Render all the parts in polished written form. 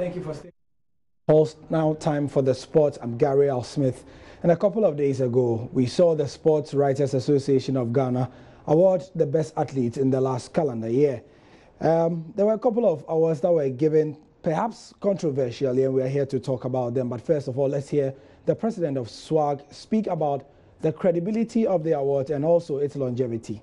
Thank you for staying. Now time for the sports. I'm Gary Al Smith. And a couple of days ago, we saw the Sports Writers Association of Ghana award the best athletes in the last calendar year. There were a couple of awards that were given, perhaps controversially, and we're here to talk about them. But first of all, let's hear the president of SWAG speak about the credibility of the award and also its longevity.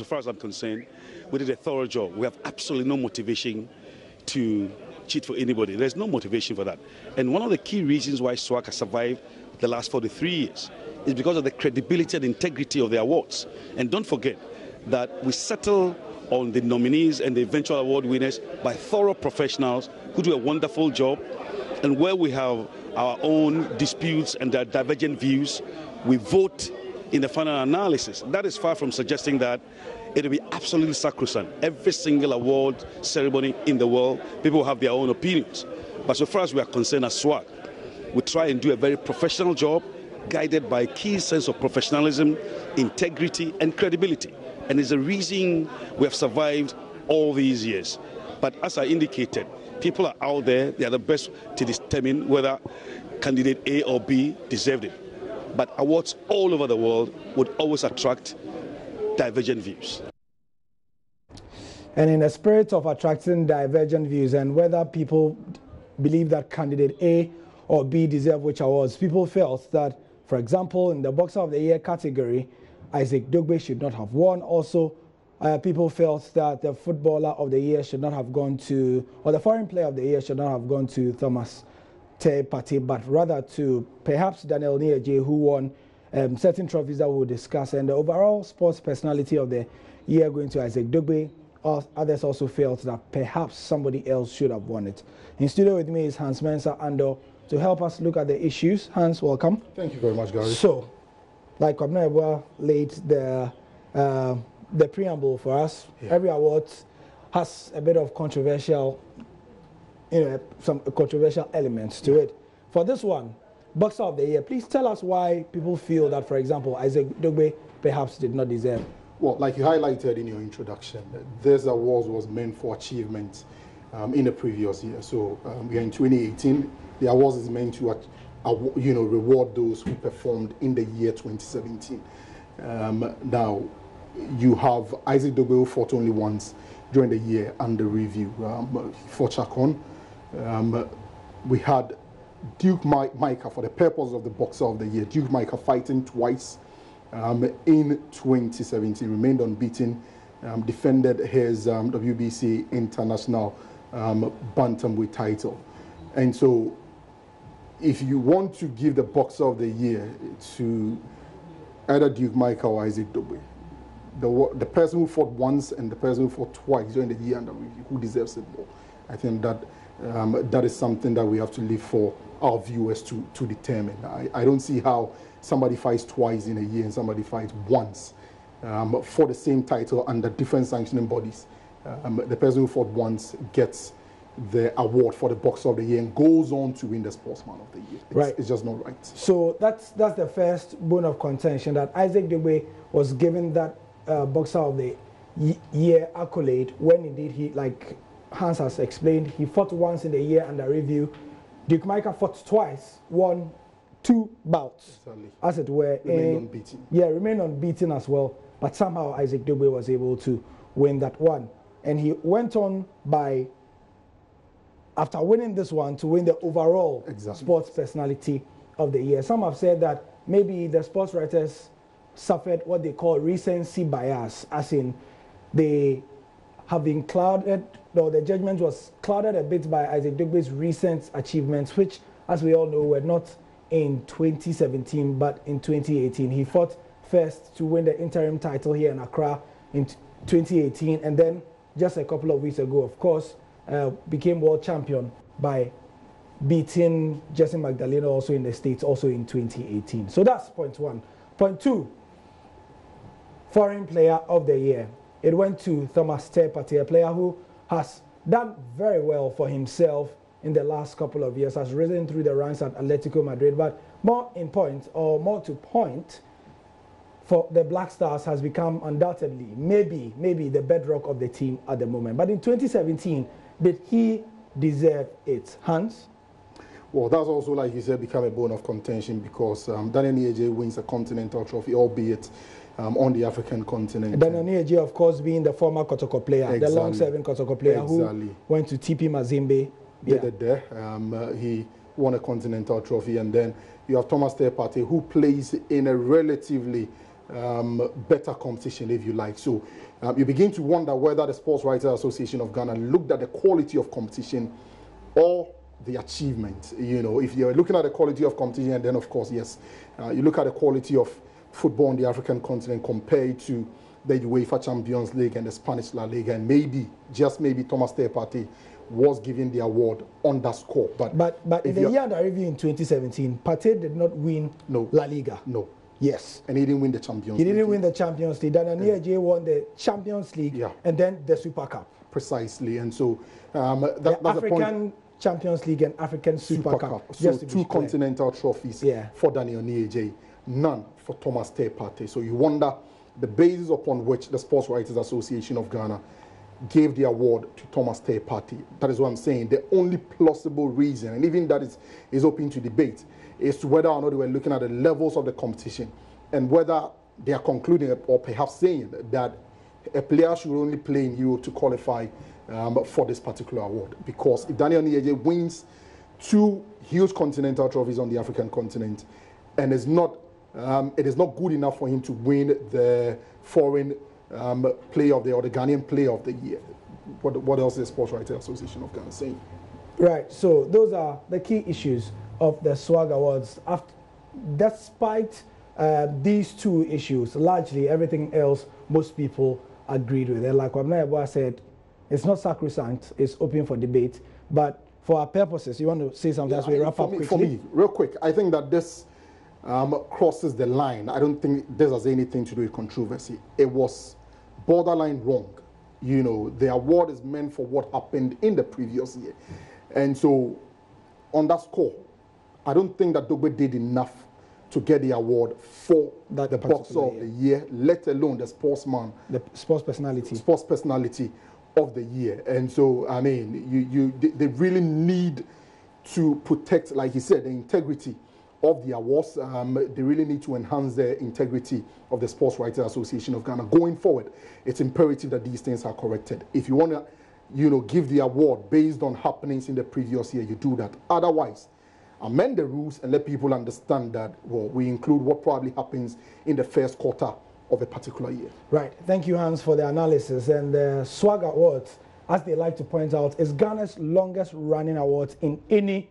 As far as I'm concerned, we did a thorough job. We have absolutely no motivation to cheat for anybody. There's no motivation for that. And one of the key reasons why SWAG has survived the last 43 years is because of the credibility and integrity of the awards. And don't forget that we settle on the nominees and the eventual award winners by thorough professionals who do a wonderful job. And where we have our own disputes and their divergent views, we vote in the final analysis. That is far from suggesting that it will be absolutely sacrosanct. Every single award ceremony in the world, people have their own opinions. But so far as we are concerned as SWAG, we try and do a very professional job, guided by a key sense of professionalism, integrity, and credibility. And it's a reason we have survived all these years. But as I indicated, people are out there, they are the best to determine whether candidate A or B deserved it. But awards all over the world would always attract divergent views. And in the spirit of attracting divergent views and whether people believe that candidate A or B deserve which awards, people felt that, for example, in the Boxer of the Year category, Isaac Dogbe should not have won. Also, people felt that the Footballer of the Year should not have gone to, or the Foreign Player of the Year should not have gone to Thomas Partey, but rather to perhaps Daniel Nieje, who won certain trophies that we'll discuss, and the overall sports personality of the year going to Isaac Dogbe. Others also felt that perhaps somebody else should have won it. In studio with me is Hans Mensah Ando to help us look at the issues. Hans, welcome. Thank you very much, Gary. So, like Kwabena laid the preamble for us, every award has a bit of controversial, some controversial elements to it. For this one, Boxer of the Year, please tell us why people feel that, for example, Isaac Dogbe perhaps did not deserve. Well, like you highlighted in your introduction, this award was meant for achievement in the previous year. So we are in 2018. The award is meant to, reward those who performed in the year 2017. Now, you have Isaac Dogbe who fought only once during the year under review for Chakon. We had Duke Micah, for the purpose of the Boxer of the Year, Duke Micah fighting twice in 2017, remained unbeaten, defended his WBC International Bantamweight title. And so if you want to give the Boxer of the Year to either Duke Micah or Isaac Dogbe, the person who fought once and the person who fought twice during the year under review, who deserves it more? I think that that is something that we have to leave for our viewers to determine. I don't see how somebody fights twice in a year and somebody fights once for the same title under different sanctioning bodies. The person who fought once gets the award for the Boxer of the Year and goes on to win the Sportsman of the Year. It's just not right. So that's the first bone of contention, that Isaac Dogbe was given that Boxer of the Year accolade when indeed he, like Hans has explained, he fought once in the year under review. Duke Micah fought twice, won 2 bouts, as it were. Remained unbeaten. Yeah, remained unbeaten as well. But somehow Isaac Dogbe was able to win that one. And he went on by, after winning this one, to win the overall sports personality of the year. Some have said that maybe the sports writers suffered what they call recency bias, as in they have been clouded, though the judgment was clouded a bit by Isaac Dogbe's recent achievements, which, as we all know, were not in 2017 but in 2018. He fought first to win the interim title here in Accra in 2018, and then just a couple of weeks ago, of course, became world champion by beating Jesse Magdalena also in the States, also in 2018. So that's point one. Point two, Foreign Player of the Year. It went to Thomas Partey, a player who has done very well for himself in the last couple of years, has risen through the ranks at Atletico Madrid. But more to point, for the Black Stars has become undoubtedly, maybe the bedrock of the team at the moment. But in 2017, did he deserve it? Hans? Well, that's also, like you said, become a bone of contention because Daniel Nieje wins a continental trophy, albeit on the African continent. Daniel Nieje, of course, being the former Kotoko player, exactly. The long-serving Kotoko player who went to TP Mazembe. He won a continental trophy, and then you have Thomas Partey, who plays in a relatively better competition, if you like. So you begin to wonder whether the Sports Writers Association of Ghana looked at the quality of competition or the achievement. You know, if you're looking at the quality of competition, and then of course, yes, you look at the quality of football on the African continent compared to the UEFA Champions League and the Spanish La Liga, and maybe, just maybe, Thomas Partey was given the award on that score. But in the year under review in 2017, Partey did not win La Liga. No. Yes. And he didn't win the Champions League. He didn't win the Champions League. Daniel Nieje won the Champions League and then the Super Cup. Precisely. And so that's African the point. Champions League and African Super Cup. So two continental trophies for Daniel Nieje, none for Thomas Partey. So you wonder the basis upon which the Sports Writers Association of Ghana gave the award to Thomas Partey. That is what I'm saying. The only plausible reason, and even that is open to debate, is to whether or not they were looking at the levels of the competition and whether they are concluding or perhaps saying that a player should only play in Europe to qualify for this particular award. Because if Daniel Nieje wins 2 huge continental trophies on the African continent and it is not good enough for him to win the foreign player of the or the Ghanaian player of the year, what else is the Sports Writers Association of Ghana saying? Right, so those are the key issues of the SWAG Awards. Despite these 2 issues, largely everything else most people agreed with. And like Wabna said, it's not sacrosanct, it's open for debate. But for our purposes, you want to say something as we wrap up quickly? For me, real quick, I think that this crosses the line. I don't think this has anything to do with controversy. It was borderline wrong. You know, the award is meant for what happened in the previous year. And so, on that score, I don't think that Dogbe did enough to get the award for the boxer of the year, let alone the sportsman. The sports personality. Sports personality of the year. And so, I mean, they really need to protect, like you said, the integrity of the awards. They really need to enhance the integrity of the Sports Writers Association of Ghana. Going forward, it's imperative that these things are corrected. If you want to, give the award based on happenings in the previous year, you do that. Otherwise, amend the rules and let people understand that, well, we include what probably happens in the first quarter of a particular year. Right. Thank you, Hans, for the analysis. And the SWAG Awards, as they like to point out, is Ghana's longest running awards in any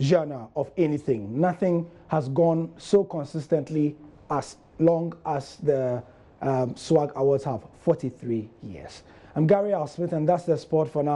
genre of anything. Nothing has gone so consistently as long as the SWAG Awards have, 43 years. I'm Gary Al Smith, and that's the sport for now.